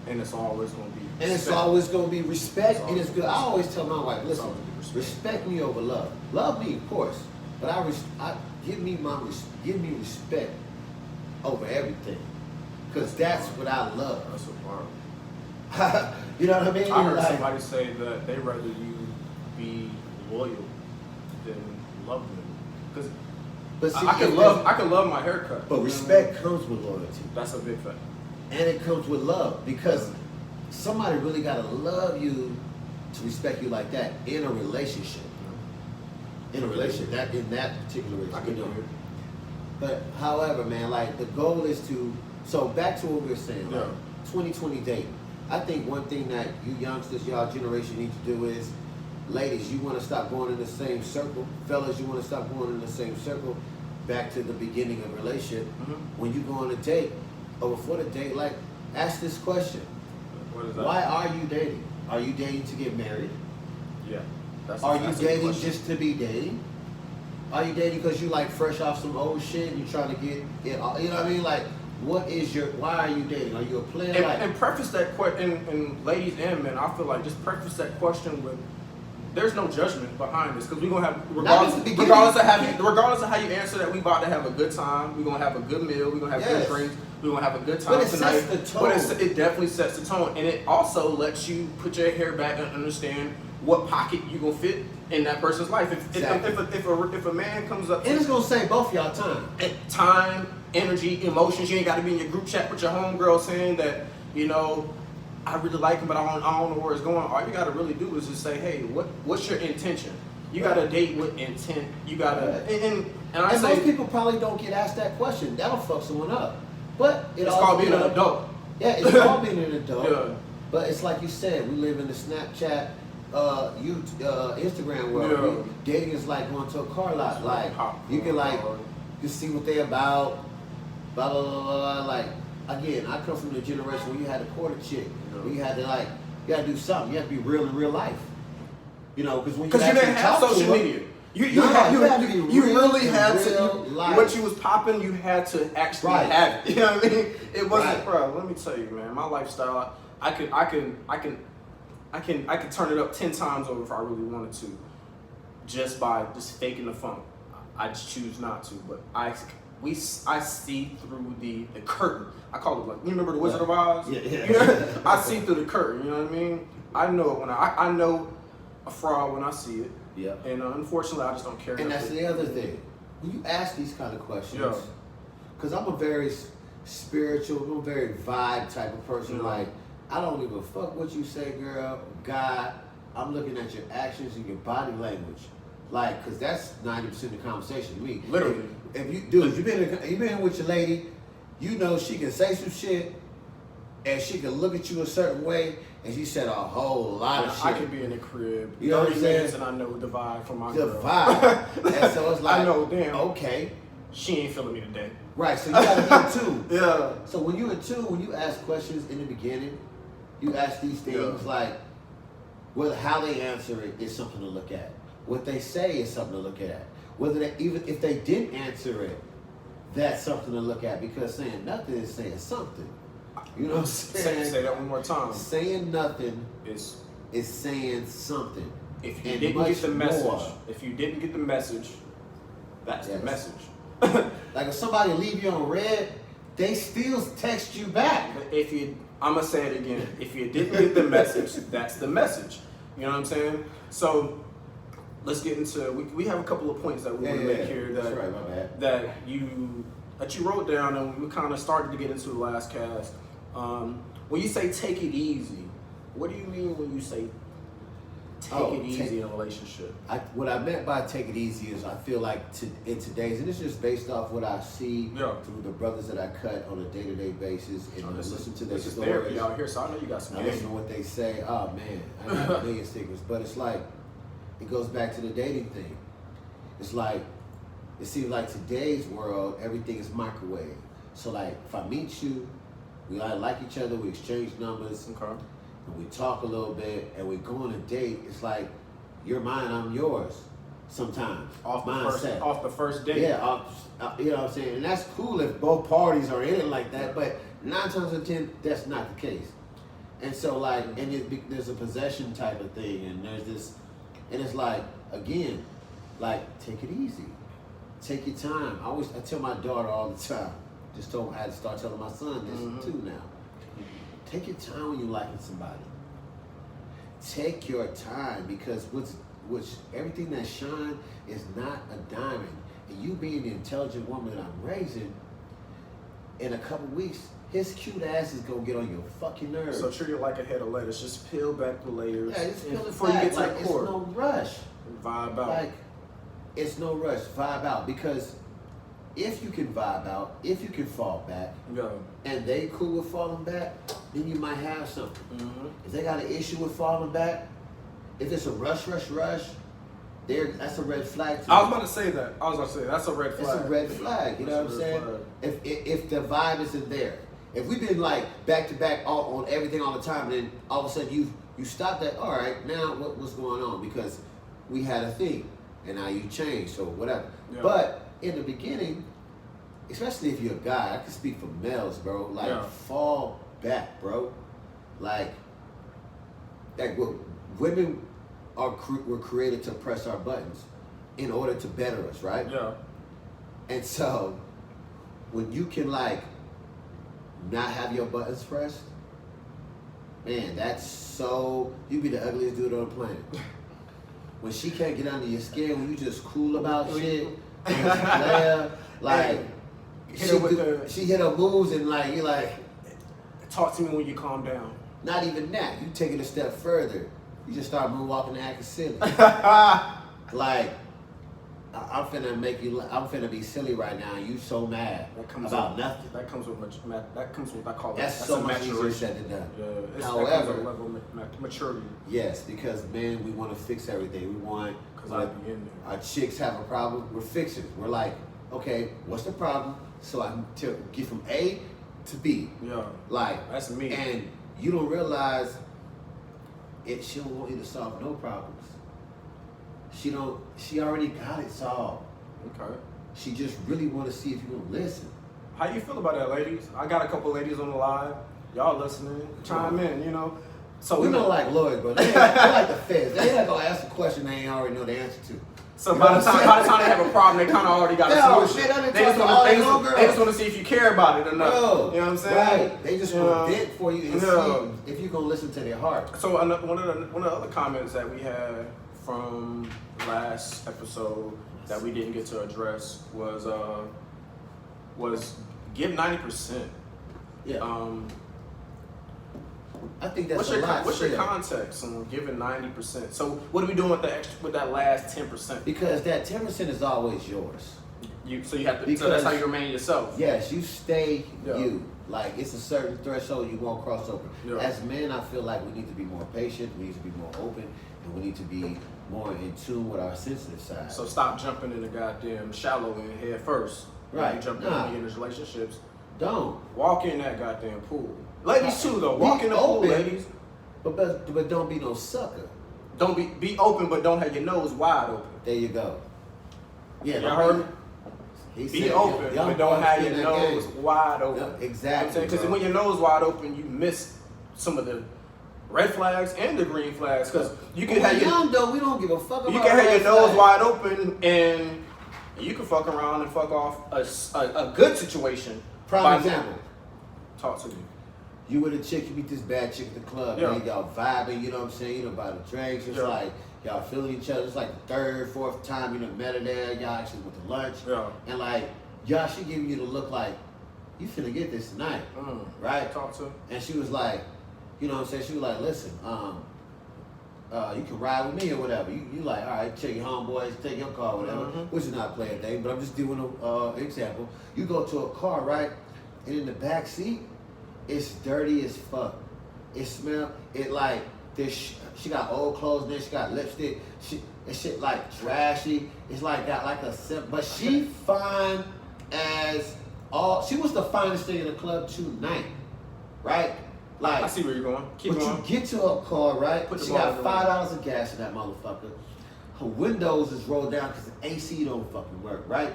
[SPEAKER 1] And it's always gonna be.
[SPEAKER 2] And it's
[SPEAKER 1] respect.
[SPEAKER 2] always gonna be respect,
[SPEAKER 1] It's
[SPEAKER 2] and it's good. I always tell my wife, listen,
[SPEAKER 1] always gonna be
[SPEAKER 2] respect me over love. Love me, of course, but give me respect over everything, cause that's what I love.
[SPEAKER 1] That's a bar.
[SPEAKER 2] You know what I mean?
[SPEAKER 1] I heard
[SPEAKER 2] Like,
[SPEAKER 1] somebody say that they rather you be loyal than love them. Because
[SPEAKER 2] but see,
[SPEAKER 1] I can love my haircut.
[SPEAKER 2] But respect comes with loyalty,
[SPEAKER 1] That's a big fact.
[SPEAKER 2] and it comes with love, because somebody really gotta love you to respect you like that in a relationship. In a relationship, in that particular
[SPEAKER 1] I
[SPEAKER 2] relationship.
[SPEAKER 1] can
[SPEAKER 2] you
[SPEAKER 1] do
[SPEAKER 2] know.
[SPEAKER 1] it.
[SPEAKER 2] But however, man, like the goal is to. So back to what we were saying, like
[SPEAKER 1] Yeah.
[SPEAKER 2] 2020 dating. I think one thing that you youngsters, y'all generation need to do is, ladies, you want to stop going in the same circle. Fellas, you want to stop going in the same circle. back to the beginning of a relationship.
[SPEAKER 1] Mm-hmm.
[SPEAKER 2] When you go on a date, or before the date, like, ask this question.
[SPEAKER 1] What is that?
[SPEAKER 2] Why are you dating? Are you dating to get married?
[SPEAKER 1] Yeah.
[SPEAKER 2] Are you
[SPEAKER 1] that's a good
[SPEAKER 2] dating
[SPEAKER 1] question.
[SPEAKER 2] just to be dating? Are you dating because you like fresh off some old shit and you trying to get it? You know what I mean? Like, why are you dating? Are you a player?
[SPEAKER 1] And preface that question, and ladies and men, I feel like just preface that question with, there's no judgment behind this, because we're gonna have regardless of how you answer that, we about to have a good time. We're gonna have a good meal. We're gonna have good drinks. We're gonna have a good time
[SPEAKER 2] But it
[SPEAKER 1] tonight.
[SPEAKER 2] sets the tone.
[SPEAKER 1] But it definitely sets the tone, and it also lets you put your hair back and understand what pocket you gonna fit in that person's life. If a man comes up
[SPEAKER 2] And it's gonna save both of y'all
[SPEAKER 1] time, energy, emotions, you ain't got to be in your group chat with your homegirl saying that, you know, I really like him, but I don't know where it's going. All you got to really do is just say, hey, what's your intention? You got to date with intent. You got to, and I
[SPEAKER 2] And
[SPEAKER 1] say,
[SPEAKER 2] most people probably don't get asked that question. That'll fuck someone up. But
[SPEAKER 1] it's called being an adult.
[SPEAKER 2] Yeah, it's called being an adult.
[SPEAKER 1] Yeah.
[SPEAKER 2] But it's like you said, we live in the Snapchat, Instagram world.
[SPEAKER 1] Yeah.
[SPEAKER 2] Dating is like going to a car lot.
[SPEAKER 1] It's
[SPEAKER 2] Like
[SPEAKER 1] like
[SPEAKER 2] you can like
[SPEAKER 1] popcorn.
[SPEAKER 2] just see what they about. Blah blah blah blah. Like again, I come from the generation where you had to court a chick.
[SPEAKER 1] Yeah.
[SPEAKER 2] Where you had to you had to do something. You had to be real in real life. You know, because when you
[SPEAKER 1] Because you didn't
[SPEAKER 2] actually
[SPEAKER 1] have
[SPEAKER 2] talk to
[SPEAKER 1] social
[SPEAKER 2] her-
[SPEAKER 1] media. You
[SPEAKER 2] had to be
[SPEAKER 1] you
[SPEAKER 2] real
[SPEAKER 1] really
[SPEAKER 2] in
[SPEAKER 1] had
[SPEAKER 2] real
[SPEAKER 1] to.
[SPEAKER 2] life.
[SPEAKER 1] What you was popping, you had to actually
[SPEAKER 2] Right.
[SPEAKER 1] have it. You know what I mean? It wasn't,
[SPEAKER 2] Right.
[SPEAKER 1] bro. Let me tell you, man. My lifestyle, I can turn it up 10 times over if I really wanted to, just by just faking the funk. I just choose not to, but I see through the curtain. I call it, like, you remember the Wizard of Oz?
[SPEAKER 2] Yeah, yeah.
[SPEAKER 1] You know? I see through the curtain. You know what I mean? I know it when I know a fraud when I see it.
[SPEAKER 2] Yeah.
[SPEAKER 1] And unfortunately, I just don't care.
[SPEAKER 2] And
[SPEAKER 1] enough
[SPEAKER 2] that's
[SPEAKER 1] to-
[SPEAKER 2] the other thing. When you ask these kind of questions,
[SPEAKER 1] Yeah.
[SPEAKER 2] because I'm a very spiritual, I'm a very vibe type of person.
[SPEAKER 1] Yeah.
[SPEAKER 2] Like, I don't give a fuck what you say, girl, God. I'm looking at your actions and your body language. Like, because that's 90% of the conversation to me.
[SPEAKER 1] Literally.
[SPEAKER 2] If you, dude, you been with your lady, you know she can say some shit and she can look at you a certain way and she said a whole lot of shit.
[SPEAKER 1] I could be in the crib
[SPEAKER 2] You know what
[SPEAKER 1] 30
[SPEAKER 2] I'm saying?
[SPEAKER 1] minutes and I know the vibe from my
[SPEAKER 2] The
[SPEAKER 1] girl.
[SPEAKER 2] vibe. And so it's like,
[SPEAKER 1] I know, damn.
[SPEAKER 2] okay.
[SPEAKER 1] She ain't feeling me today.
[SPEAKER 2] Right, so you gotta be in tune.
[SPEAKER 1] Yeah.
[SPEAKER 2] So when you're in tune, when you ask questions in the beginning, you ask these things like, well, how they answer it is something to look at. What they say is something to look at. Whether they, even if they didn't answer it, that's something to look at, because saying nothing is saying something. You know what I'm saying?
[SPEAKER 1] Say that one more time.
[SPEAKER 2] Saying nothing
[SPEAKER 1] It's,
[SPEAKER 2] is saying something.
[SPEAKER 1] if you
[SPEAKER 2] And
[SPEAKER 1] didn't
[SPEAKER 2] much
[SPEAKER 1] get the message,
[SPEAKER 2] more.
[SPEAKER 1] if you didn't get the message, that's the
[SPEAKER 2] Yes.
[SPEAKER 1] message.
[SPEAKER 2] Like if somebody leave you on red, they still text you back.
[SPEAKER 1] But I'm gonna say it again. If you didn't get the message, that's the message. You know what I'm saying? So let's get into. We have a couple of points that we want to make here
[SPEAKER 2] That's right, my bad.
[SPEAKER 1] that you wrote down, and we kind of started to get into the last cast. When you say take it easy, what do you mean when you say take it easy in a relationship?
[SPEAKER 2] What I meant by take it easy is I feel like in today's, and it's just based off what I see through the brothers that I cut on a day-to-day basis, and I listen to their
[SPEAKER 1] This is
[SPEAKER 2] stories.
[SPEAKER 1] therapy out here, so I know you got some
[SPEAKER 2] I
[SPEAKER 1] game.
[SPEAKER 2] listen to what they say. Oh man, I got a million stickers. But it's like, it goes back to the dating thing. It's like, it seems like today's world, everything is microwave. So like, if I meet you, we like each other, we exchange numbers,
[SPEAKER 1] Okay.
[SPEAKER 2] and we talk a little bit, and we go on a date. It's like, you're mine, I'm yours. Sometimes
[SPEAKER 1] Off
[SPEAKER 2] mindset.
[SPEAKER 1] the first date.
[SPEAKER 2] Yeah, you know what I'm saying? And that's cool if both parties are in it like that, but 9 times out of 10, that's not the case. And so like, and there's a possession type of thing, and there's this, and it's like, again, like, take it easy. Take your time. I tell my daughter all the time, I had to start telling my son this too now. Take your time when you're liking somebody. Take your time, because everything that shines is not a diamond. And you being the intelligent woman that I'm raising, in a couple weeks, his cute ass is gonna get on your fucking nerves.
[SPEAKER 1] So treat it like a head of lettuce. Just peel back the layers.
[SPEAKER 2] Yeah, just peel it
[SPEAKER 1] before
[SPEAKER 2] back.
[SPEAKER 1] you get to
[SPEAKER 2] Like,
[SPEAKER 1] the
[SPEAKER 2] it's
[SPEAKER 1] core.
[SPEAKER 2] no rush.
[SPEAKER 1] Vibe out.
[SPEAKER 2] Like, it's no rush. Vibe out, because if you can vibe out, if you can fall back,
[SPEAKER 1] Yeah.
[SPEAKER 2] and they cool with falling back, then you might have something.
[SPEAKER 1] Mm-hmm.
[SPEAKER 2] If they got an issue with falling back, if it's a rush, that's a red flag to
[SPEAKER 1] I
[SPEAKER 2] me.
[SPEAKER 1] was about to say that. That's a red flag.
[SPEAKER 2] It's a red flag. You know what I'm saying? If the vibe isn't there, if we've been like back to back on everything all the time, and then all of a sudden you stop that. All right, now what's going on? Because we had a thing, and now you changed, so whatever.
[SPEAKER 1] Yeah.
[SPEAKER 2] But in the beginning, especially if you're a guy, I can speak for males, bro. Like fall back, bro. Like what women were created to press our buttons in order to better us, right?
[SPEAKER 1] Yeah.
[SPEAKER 2] And so when you can like not have your buttons pressed, man, that's so you be the ugliest dude on the planet. When she can't get under your skin, when you just cool about shit, and Claire, like she hit her moves and like you're like,
[SPEAKER 1] talk to me when you calm down.
[SPEAKER 2] not even that. You take it a step further. You just start moonwalking and acting silly. Like, I'm finna be silly right now. You so mad about nothing.
[SPEAKER 1] That comes with I call it.
[SPEAKER 2] That's so much easier said than done.
[SPEAKER 1] Yeah.
[SPEAKER 2] However,
[SPEAKER 1] that comes with a level of maturity.
[SPEAKER 2] yes, because men, we want to fix everything. We want,
[SPEAKER 1] I'd be in there.
[SPEAKER 2] our chicks have a problem, we're fixing it. We're like, okay, what's the problem? So I can get from A to B.
[SPEAKER 1] Yeah.
[SPEAKER 2] Like,
[SPEAKER 1] That's me.
[SPEAKER 2] And you don't realize she don't want you to solve no problems. She already got it solved.
[SPEAKER 1] Okay.
[SPEAKER 2] She just really want to see if you gonna listen.
[SPEAKER 1] How you feel about that, ladies? I got a couple ladies on the live. Y'all listening? Chime in, you know. So
[SPEAKER 2] We don't like lawyers, bro. They like the feds. They ain't gonna ask a question they ain't already know the answer to.
[SPEAKER 1] So by the time they have a problem, they kind of already got
[SPEAKER 2] No,
[SPEAKER 1] a solution.
[SPEAKER 2] shit, I done
[SPEAKER 1] They just
[SPEAKER 2] talked to all
[SPEAKER 1] want
[SPEAKER 2] them
[SPEAKER 1] to
[SPEAKER 2] girls.
[SPEAKER 1] see if you care about it or not.
[SPEAKER 2] Bro,
[SPEAKER 1] You know what I'm saying?
[SPEAKER 2] right. They just want to vent for you and
[SPEAKER 1] Yeah.
[SPEAKER 2] see if you're gonna listen to their heart.
[SPEAKER 1] So one of the other comments that we had from last episode that we didn't get to address was give 90%.
[SPEAKER 2] Yeah. I think that's
[SPEAKER 1] What's
[SPEAKER 2] a lot.
[SPEAKER 1] your
[SPEAKER 2] still.
[SPEAKER 1] context on giving 90%? So what are we doing with that last 10%?
[SPEAKER 2] Because that 10% is always yours.
[SPEAKER 1] So you have to. So
[SPEAKER 2] Because-
[SPEAKER 1] that's how you remain yourself.
[SPEAKER 2] Yes, you stay
[SPEAKER 1] Yeah.
[SPEAKER 2] you. Like, it's a certain threshold you won't cross over.
[SPEAKER 1] Yeah.
[SPEAKER 2] As men, I feel like we need to be more patient, we need to be more open, and we need to be more in tune with our sensitive side.
[SPEAKER 1] So stop jumping in the goddamn shallow end head first. When
[SPEAKER 2] Right.
[SPEAKER 1] You jump
[SPEAKER 2] Nah.
[SPEAKER 1] in these relationships.
[SPEAKER 2] Don't.
[SPEAKER 1] Walk in that goddamn pool. Ladies too though.
[SPEAKER 2] Be
[SPEAKER 1] Walk in the pool,
[SPEAKER 2] open.
[SPEAKER 1] ladies.
[SPEAKER 2] But don't be no sucker.
[SPEAKER 1] Don't be open, but don't have your nose wide open.
[SPEAKER 2] There you go. Yeah,
[SPEAKER 1] Y'all heard me?
[SPEAKER 2] He
[SPEAKER 1] Be
[SPEAKER 2] said,
[SPEAKER 1] open,
[SPEAKER 2] young
[SPEAKER 1] but don't
[SPEAKER 2] boys
[SPEAKER 1] have
[SPEAKER 2] in
[SPEAKER 1] your
[SPEAKER 2] that
[SPEAKER 1] nose
[SPEAKER 2] game.
[SPEAKER 1] wide open.
[SPEAKER 2] Yeah, exactly,
[SPEAKER 1] Because
[SPEAKER 2] bro.
[SPEAKER 1] when your nose wide open, you miss some of the red flags and the green flags. Because you can
[SPEAKER 2] When
[SPEAKER 1] have
[SPEAKER 2] we're
[SPEAKER 1] your
[SPEAKER 2] young though, we don't give a fuck about
[SPEAKER 1] you can have
[SPEAKER 2] red
[SPEAKER 1] your nose
[SPEAKER 2] flags.
[SPEAKER 1] wide open and you can fuck around and fuck off a good situation.
[SPEAKER 2] Prime
[SPEAKER 1] by-
[SPEAKER 2] example.
[SPEAKER 1] Talk to me.
[SPEAKER 2] You with a chick, you meet this bad chick at the club,
[SPEAKER 1] Yeah.
[SPEAKER 2] man. Y'all vibing, you know what I'm saying? You know, about the drinks. It's
[SPEAKER 1] Yeah.
[SPEAKER 2] like y'all feeling each other. It's like the third, fourth time you done met her there. Y'all actually went to lunch.
[SPEAKER 1] Yeah.
[SPEAKER 2] And like, y'all, she giving you the look like, you finna get this tonight, right?
[SPEAKER 1] Talk to.
[SPEAKER 2] And she was like, you know what I'm saying? She was like, listen, you can ride with me or whatever. You like, all right, check your homeboys, take your car, whatever. Which is not playing thing, but I'm just doing an example. You go to a car, right? And in the back seat, it's dirty as fuck. It smell. It like this. She got old clothes. Then she got lipstick. Shit like trashy. It's like got like a sip. But she fine as all. She was the finest thing in the club tonight, right? Like
[SPEAKER 1] I see where you're going. Keep
[SPEAKER 2] but
[SPEAKER 1] going.
[SPEAKER 2] you get to her car, right?
[SPEAKER 1] Put the
[SPEAKER 2] She
[SPEAKER 1] ball
[SPEAKER 2] got
[SPEAKER 1] in the
[SPEAKER 2] $5 of gas in that motherfucker. Her windows is rolled down because the AC don't fucking work, right?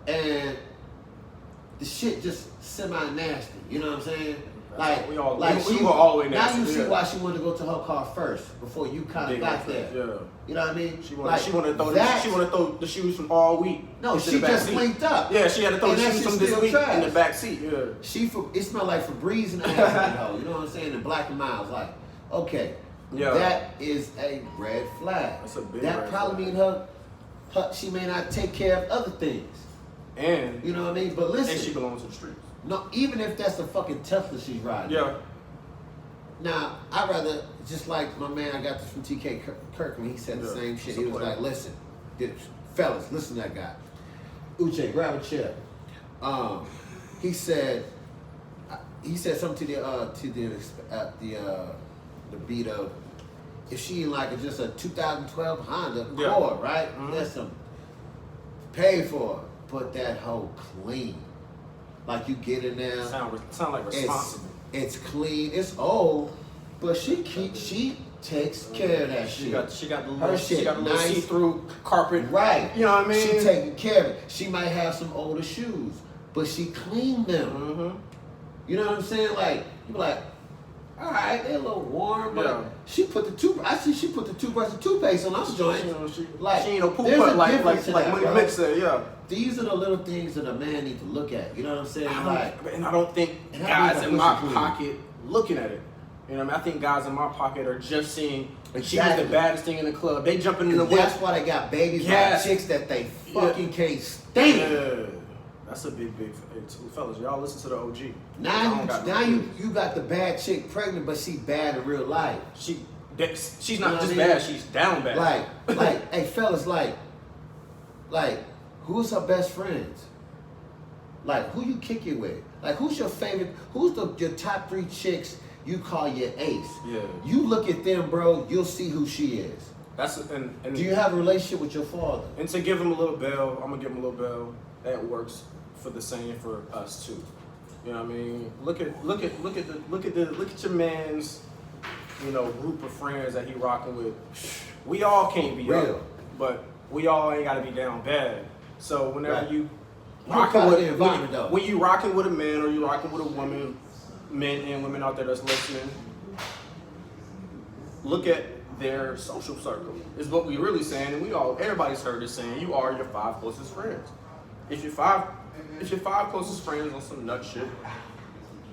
[SPEAKER 2] And the shit just semi-nasty, you know what I'm saying? Like,
[SPEAKER 1] we all-
[SPEAKER 2] like
[SPEAKER 1] we go all the way
[SPEAKER 2] now
[SPEAKER 1] nasty,
[SPEAKER 2] you see
[SPEAKER 1] yeah.
[SPEAKER 2] why she wanted to go to her car first before you kind of
[SPEAKER 1] Big
[SPEAKER 2] got
[SPEAKER 1] difference,
[SPEAKER 2] there.
[SPEAKER 1] yeah.
[SPEAKER 2] You know what I mean?
[SPEAKER 1] She wanted to throw
[SPEAKER 2] that,
[SPEAKER 1] the shoes from all week.
[SPEAKER 2] No,
[SPEAKER 1] into
[SPEAKER 2] she
[SPEAKER 1] the back
[SPEAKER 2] just
[SPEAKER 1] seat.
[SPEAKER 2] blinked up.
[SPEAKER 1] Yeah, she had to throw
[SPEAKER 2] And
[SPEAKER 1] the
[SPEAKER 2] that
[SPEAKER 1] shoes
[SPEAKER 2] shit
[SPEAKER 1] from this
[SPEAKER 2] still
[SPEAKER 1] week
[SPEAKER 2] trash.
[SPEAKER 1] in the back seat. Yeah.
[SPEAKER 2] It smelled like Febreze and Aspen, you know what I'm saying? And Black and Miles, like, okay,
[SPEAKER 1] Yeah.
[SPEAKER 2] that is a red flag.
[SPEAKER 1] That's a big
[SPEAKER 2] that
[SPEAKER 1] red
[SPEAKER 2] probably
[SPEAKER 1] flag.
[SPEAKER 2] mean her, she may not take care of other things.
[SPEAKER 1] And
[SPEAKER 2] You know what I mean? But listen,
[SPEAKER 1] and she belongs to the streets.
[SPEAKER 2] no, even if that's the fucking Tesla she's riding.
[SPEAKER 1] Yeah.
[SPEAKER 2] Now, I'd rather, just like my man, I got this from TK Kirkman, he said the
[SPEAKER 1] Yeah,
[SPEAKER 2] same shit.
[SPEAKER 1] it's a
[SPEAKER 2] He was
[SPEAKER 1] player.
[SPEAKER 2] like, listen, fellas, listen to that guy. Uche, grab a chair. He said something to the beat of, if she in like just a 2012 Honda
[SPEAKER 1] Yeah.
[SPEAKER 2] Accord, right?
[SPEAKER 1] Mhm.
[SPEAKER 2] Listen, pay for it. Put that hoe clean. Like you get in there.
[SPEAKER 1] Sound like responsible.
[SPEAKER 2] It's clean. It's old, but she takes care of that
[SPEAKER 1] She
[SPEAKER 2] shit.
[SPEAKER 1] got the
[SPEAKER 2] Her
[SPEAKER 1] little,
[SPEAKER 2] shit
[SPEAKER 1] she got the little
[SPEAKER 2] nice.
[SPEAKER 1] see-through carpet.
[SPEAKER 2] Right.
[SPEAKER 1] You know what I mean?
[SPEAKER 2] She taking care of it. She might have some older shoes, but she cleaned them.
[SPEAKER 1] Mm-hmm.
[SPEAKER 2] You know what I'm saying? Like you be like, all right, they're a little warm, but
[SPEAKER 1] Yeah.
[SPEAKER 2] she put the toothbrush and toothpaste on those joints.
[SPEAKER 1] She
[SPEAKER 2] Like,
[SPEAKER 1] ain't no poop
[SPEAKER 2] there's a
[SPEAKER 1] putt like
[SPEAKER 2] difference in that,
[SPEAKER 1] Money
[SPEAKER 2] bro.
[SPEAKER 1] Mix said, yeah.
[SPEAKER 2] These are the little things that a man needs to look at. You know what I'm saying?
[SPEAKER 1] And I don't think
[SPEAKER 2] And I
[SPEAKER 1] guys
[SPEAKER 2] think
[SPEAKER 1] in
[SPEAKER 2] that's
[SPEAKER 1] my
[SPEAKER 2] pussy
[SPEAKER 1] pocket looking at it. You know what I mean? I think guys in my pocket are just seeing she was
[SPEAKER 2] Exactly.
[SPEAKER 1] the baddest thing in the club. They jumping in the whip.
[SPEAKER 2] that's why they got babies
[SPEAKER 1] Yes.
[SPEAKER 2] by chicks that they fucking can't stand.
[SPEAKER 1] Yeah. That's a big fellas. Y'all listen to the OG. I
[SPEAKER 2] Now
[SPEAKER 1] don't got no
[SPEAKER 2] you got the bad chick pregnant, but she bad in real life.
[SPEAKER 1] she's
[SPEAKER 2] You
[SPEAKER 1] not
[SPEAKER 2] know
[SPEAKER 1] just
[SPEAKER 2] what I mean?
[SPEAKER 1] bad, she's down bad.
[SPEAKER 2] Like, hey fellas, like, who's her best friends? Like, who you kick it with? Like, who's your favorite? Who's your top 3 chicks you call your ace?
[SPEAKER 1] Yeah.
[SPEAKER 2] You look at them, bro. You'll see who she is.
[SPEAKER 1] That's and
[SPEAKER 2] Do you have a relationship with your father?
[SPEAKER 1] and to give him a little bell, I'm gonna give him a little bell. That works for the same for us too. You know what I mean? Look at your man's, you know, group of friends that he rocking with. We all can't be
[SPEAKER 2] Real.
[SPEAKER 1] up, but we all ain't gotta be down bad. So whenever
[SPEAKER 2] Right.
[SPEAKER 1] you
[SPEAKER 2] You're
[SPEAKER 1] rocking
[SPEAKER 2] part of
[SPEAKER 1] with
[SPEAKER 2] the environment, though.
[SPEAKER 1] when you rocking with a man or you rocking with a woman, men and women out there that's listening, look at their social circle is what we really saying, and everybody's heard this saying, you are your 5 closest friends. If your five closest friends on some nut shit,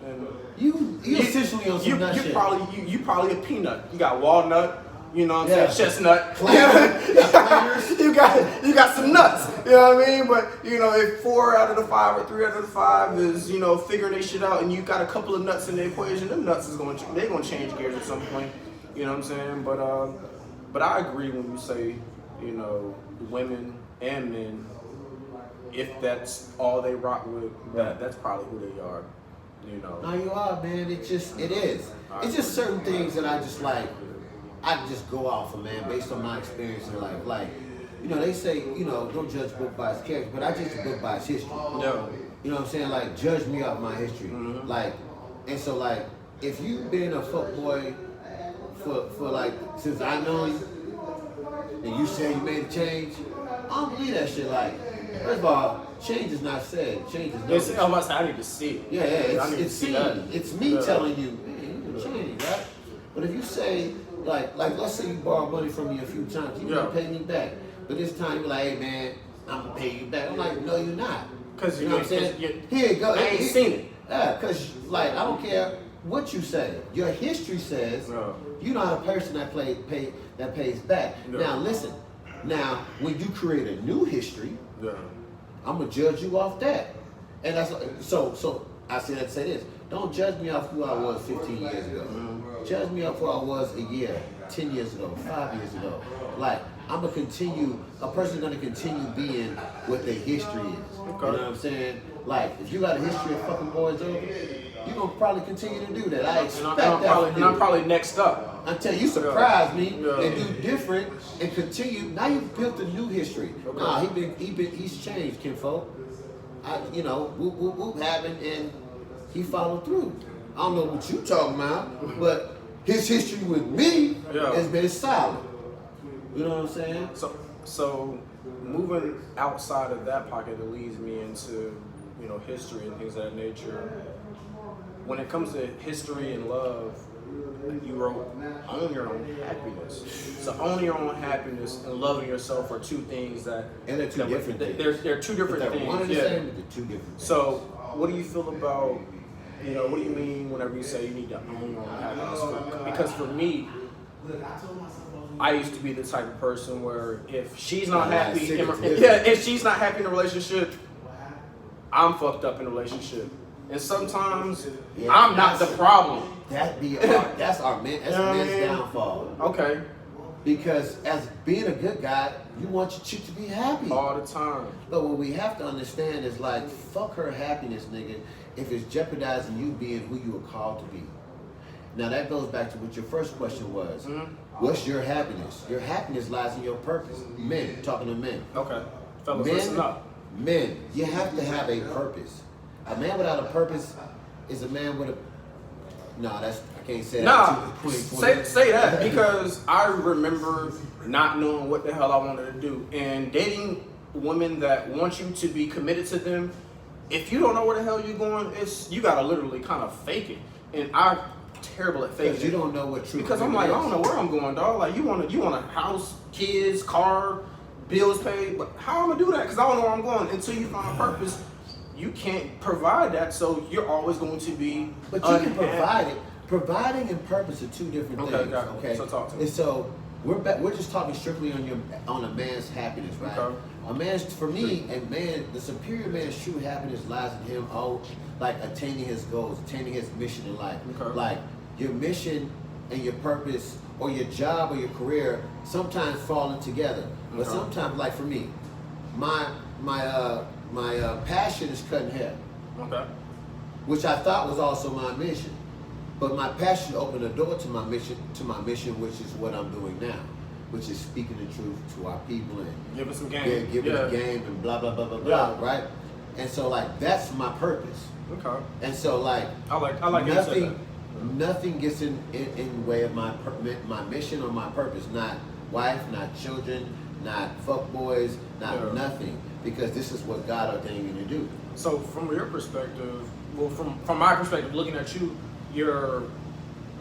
[SPEAKER 1] then
[SPEAKER 2] You essentially on some nut
[SPEAKER 1] you
[SPEAKER 2] shit.
[SPEAKER 1] you probably a peanut. You got walnut, you know what I'm
[SPEAKER 2] Yeah.
[SPEAKER 1] saying, chestnut.
[SPEAKER 2] Planters.
[SPEAKER 1] you got some nuts. You know what I mean? But you know, if 4 out of the 5 or 3 out of the 5 is, you know, figuring their shit out, and you got a couple of nuts in the equation, them nuts is they're gonna change gears at some point. You know what I'm saying? But I agree when you say, you know, women and men, if that's all they rock with, that's probably who they are. You know.
[SPEAKER 2] No, you are, man. It is. It's just certain things that I just like. I just go off of, man, based on my experience in life. Like, you know, they say, you know, don't judge a book by its character, but I judge a book by its history.
[SPEAKER 1] No.
[SPEAKER 2] You know what I'm saying? Like, judge me off my history.
[SPEAKER 1] Mhm.
[SPEAKER 2] Like, and so like, if you've been a fuckboy for like since I know you, and you say you made a change, I don't believe that shit. Like, first of all, change is not said. Change is noticed.
[SPEAKER 1] I'm about to say, I need to see it.
[SPEAKER 2] Yeah,
[SPEAKER 1] I need to
[SPEAKER 2] it's
[SPEAKER 1] see
[SPEAKER 2] seen.
[SPEAKER 1] that.
[SPEAKER 2] It's me
[SPEAKER 1] Yeah.
[SPEAKER 2] telling you, man, you can change, right? But if you say, like let's say you borrow money from me a few times, you
[SPEAKER 1] Yeah.
[SPEAKER 2] can pay me back. But this time you're like, hey man, I'm gonna pay you back. I'm like, no, you're not.
[SPEAKER 1] 'Cause
[SPEAKER 2] you know what I'm saying? Here you go.
[SPEAKER 1] I ain't seen it.
[SPEAKER 2] Yeah, cause like I don't care what you say. Your history says
[SPEAKER 1] Yeah.
[SPEAKER 2] you're not a person that pays back.
[SPEAKER 1] Yeah.
[SPEAKER 2] Now listen. Now when you create a new history,
[SPEAKER 1] Yeah.
[SPEAKER 2] I'm gonna judge you off that. And that's so I say that to say this. Don't judge me off who I was 15 years ago. Judge me off who I was a year, 10 years ago, 5 years ago. Like a person's gonna continue being what their history is.
[SPEAKER 1] Okay.
[SPEAKER 2] You know what I'm saying? Like if you got a history of fucking boys over, you're gonna probably continue to do that. I expect that.
[SPEAKER 1] I'm probably next up.
[SPEAKER 2] Until you surprise me
[SPEAKER 1] Yeah.
[SPEAKER 2] and do different and continue. Now you've built a new history.
[SPEAKER 1] Okay.
[SPEAKER 2] Nah, he's changed, kinfolk. You know, whoop happened and he followed through. I don't know what you talking about, but his history with me has been solid. You know what I'm saying?
[SPEAKER 1] So moving outside of that pocket, it leads me into, you know, history and things of that nature. When it comes to history and love, you wrote, own your own happiness. So owning your own happiness and loving yourself are two things that...
[SPEAKER 2] And they're two different things.
[SPEAKER 1] They're two different
[SPEAKER 2] But they're
[SPEAKER 1] things.
[SPEAKER 2] one and the
[SPEAKER 1] yeah.
[SPEAKER 2] same, but they're two different things.
[SPEAKER 1] So what do you feel about, you know, what do you mean whenever you say you need to own your own happiness? Because for me, I used to be the type of person where if she's not happy, if she's not happy in a relationship, I'm fucked up in a relationship. And sometimes I'm not the problem.
[SPEAKER 2] That's our man's downfall.
[SPEAKER 1] Okay.
[SPEAKER 2] Because as being a good guy, you want your chick to be happy.
[SPEAKER 1] All the time.
[SPEAKER 2] But what we have to understand is like, fuck her happiness, nigga, if it's jeopardizing you being who you were called to be. Now that goes back to what your first question was.
[SPEAKER 1] Mm-hmm.
[SPEAKER 2] What's your happiness? Your happiness lies in your purpose. Men, talking to men.
[SPEAKER 1] Okay. Fellas, listen up.
[SPEAKER 2] Men, you have to have a purpose. A man without a purpose is a man with a. No, I can't say that.
[SPEAKER 1] Nah, say that because I remember not knowing what the hell I wanted to do and dating women that want you to be committed to them. If you don't know where the hell you're going, you gotta literally kind of fake it. And I'm terrible at faking.
[SPEAKER 2] Because you don't know what true.
[SPEAKER 1] Because I'm like, I don't know where I'm going, dog. Like you want a house, kids, car, bills paid, but how I'm gonna do that? Because I don't know where I'm going until you find a purpose. You can't provide that, so you're always going to be.
[SPEAKER 2] But you can provide it. Providing and purpose are two different things.
[SPEAKER 1] Got it.
[SPEAKER 2] Okay.
[SPEAKER 1] So talk to me.
[SPEAKER 2] And so we're just talking strictly on a man's happiness, right?
[SPEAKER 1] Okay.
[SPEAKER 2] A man's, for me, the superior man's true happiness lies in him, like attaining his goals, attaining his mission in life.
[SPEAKER 1] Okay.
[SPEAKER 2] Like your mission and your purpose, or your job or your career, sometimes falling together. But sometimes, like for me, my passion is cutting hair.
[SPEAKER 1] Okay.
[SPEAKER 2] Which I thought was also my mission. But my passion opened the door to my mission, which is what I'm doing now, which is speaking the truth to our people and
[SPEAKER 1] give us some game.
[SPEAKER 2] Yeah, give it a game and blah, blah, blah, blah, blah, right? And so, like, that's my purpose.
[SPEAKER 1] Okay.
[SPEAKER 2] And so, like,
[SPEAKER 1] I like
[SPEAKER 2] nothing gets in the way of my mission or my purpose. Not wife, not children, not fuck boys, not nothing. Because this is what God ordained me to do.
[SPEAKER 1] So from your perspective, well, from my perspective, looking at you, your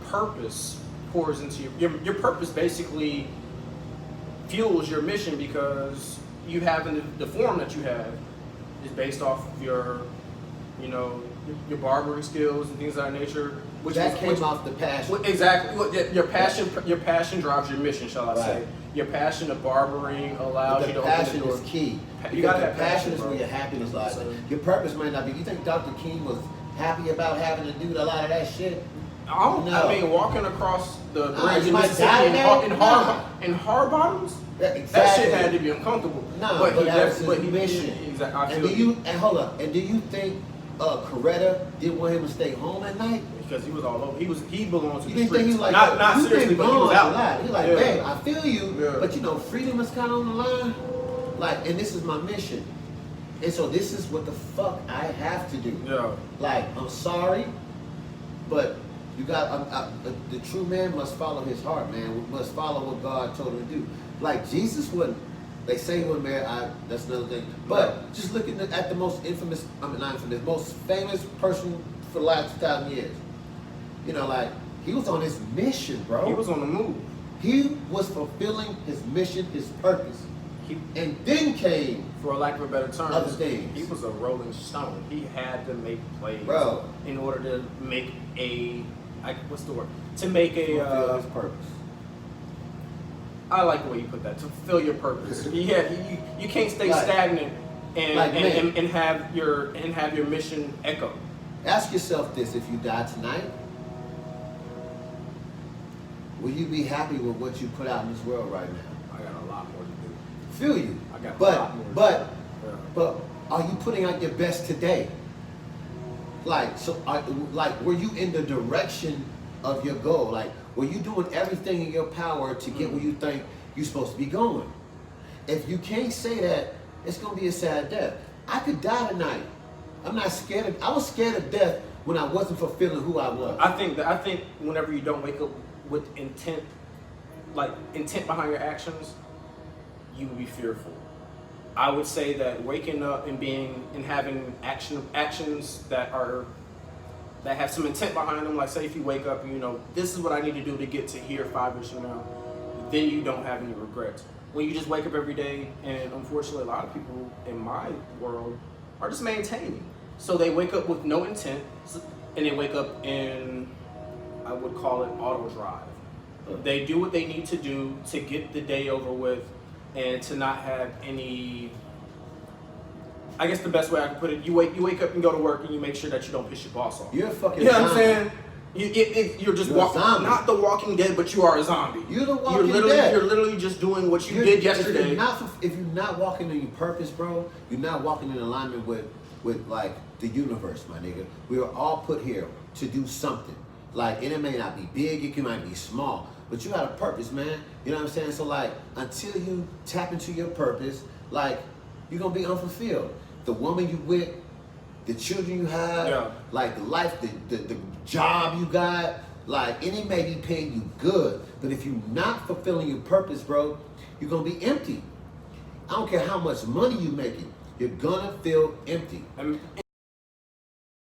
[SPEAKER 1] purpose pours into your purpose basically fuels your mission because you have the form that you have is based off of your barbering skills and things of that nature. Which
[SPEAKER 2] came off the passion.
[SPEAKER 1] Exactly. Your passion drives your mission, shall I say. Your passion of barbering allows you to open the door.
[SPEAKER 2] Passion is key.
[SPEAKER 1] You got that
[SPEAKER 2] passion is where your happiness lies. Your purpose might not be. You think Dr. King was happy about having to do a lot of that shit?
[SPEAKER 1] I mean, walking across the bridge
[SPEAKER 2] in Mississippi
[SPEAKER 1] in hard bottoms,
[SPEAKER 2] exactly.
[SPEAKER 1] that shit had to be uncomfortable.
[SPEAKER 2] No, but he mission.
[SPEAKER 1] Exactly.
[SPEAKER 2] Hold up. And do you think Coretta didn't want him to stay home at night?
[SPEAKER 1] Because he was all over. He belonged to
[SPEAKER 2] you
[SPEAKER 1] the
[SPEAKER 2] didn't
[SPEAKER 1] streets.
[SPEAKER 2] Think he was like
[SPEAKER 1] not seriously, but he was out.
[SPEAKER 2] He's like, babe, I feel you, but freedom is kind of on the line. Like, and this is my mission. And so this is what the fuck I have to do. Yeah. Like, I'm sorry, but you got the true man must follow his heart, man. We must follow what God told him to do. Like Jesus wouldn't. They say he wasn't married. That's another thing. But just looking at the most most famous person for the last 2,000 years. Like he was on his mission, bro.
[SPEAKER 1] He was on the move.
[SPEAKER 2] He was fulfilling his mission, his purpose. And then came,
[SPEAKER 1] for lack of a better term,
[SPEAKER 2] other things.
[SPEAKER 1] He was a rolling stone. He had to make plays,
[SPEAKER 2] bro,
[SPEAKER 1] in order to make what's the word? To make
[SPEAKER 2] fulfill his purpose.
[SPEAKER 1] I like the way you put that. To fulfill your purpose. You can't stay stagnant and have your mission echo.
[SPEAKER 2] Ask yourself this: if you die tonight, will you be happy with what you put out in this world right now?
[SPEAKER 1] I got a lot more to do.
[SPEAKER 2] Feel you.
[SPEAKER 1] I got a lot more.
[SPEAKER 2] But are you putting out your best today? Like, so, were you in the direction of your goal? Like, were you doing everything in your power to get where you think you're supposed to be going? If you can't say that, it's gonna be a sad death. I could die tonight. I'm not scared. I was scared of death when I wasn't fulfilling who I was.
[SPEAKER 1] I think whenever you don't wake up with intent behind your actions, you will be fearful. I would say that waking up and having actions that have some intent behind them, like say if you wake up and this is what I need to do to get to here 5 years from now, then you don't have any regrets. When you just wake up every day, and unfortunately a lot of people in my world are just maintaining. So they wake up with no intent, and they wake up in, I would call it auto drive. They do what they need to do to get the day over with, and to not have any, I guess the best way I can put it, you wake up and go to work and you make sure that you don't piss your boss off.
[SPEAKER 2] You're a fucking
[SPEAKER 1] zombie. You know
[SPEAKER 2] what
[SPEAKER 1] I'm saying? You're just not the Walking Dead, but you are a zombie.
[SPEAKER 2] You're the Walking Dead.
[SPEAKER 1] You're literally just doing what you did yesterday.
[SPEAKER 2] If you're not walking in your purpose, bro, you're not walking in alignment with like the universe, my nigga. We are all put here to do something. Like, and it may not be big, it might be small, but you got a purpose, man. You know what I'm saying? So like, until you tap into your purpose, like, you're gonna be unfulfilled. The woman you with, the children you have,
[SPEAKER 1] Yeah.
[SPEAKER 2] like the life, the job you got, like, and it may be paying you good, but if you're not fulfilling your purpose, bro, you're gonna be empty. I don't care how much money you're making, you're gonna feel empty.
[SPEAKER 1] And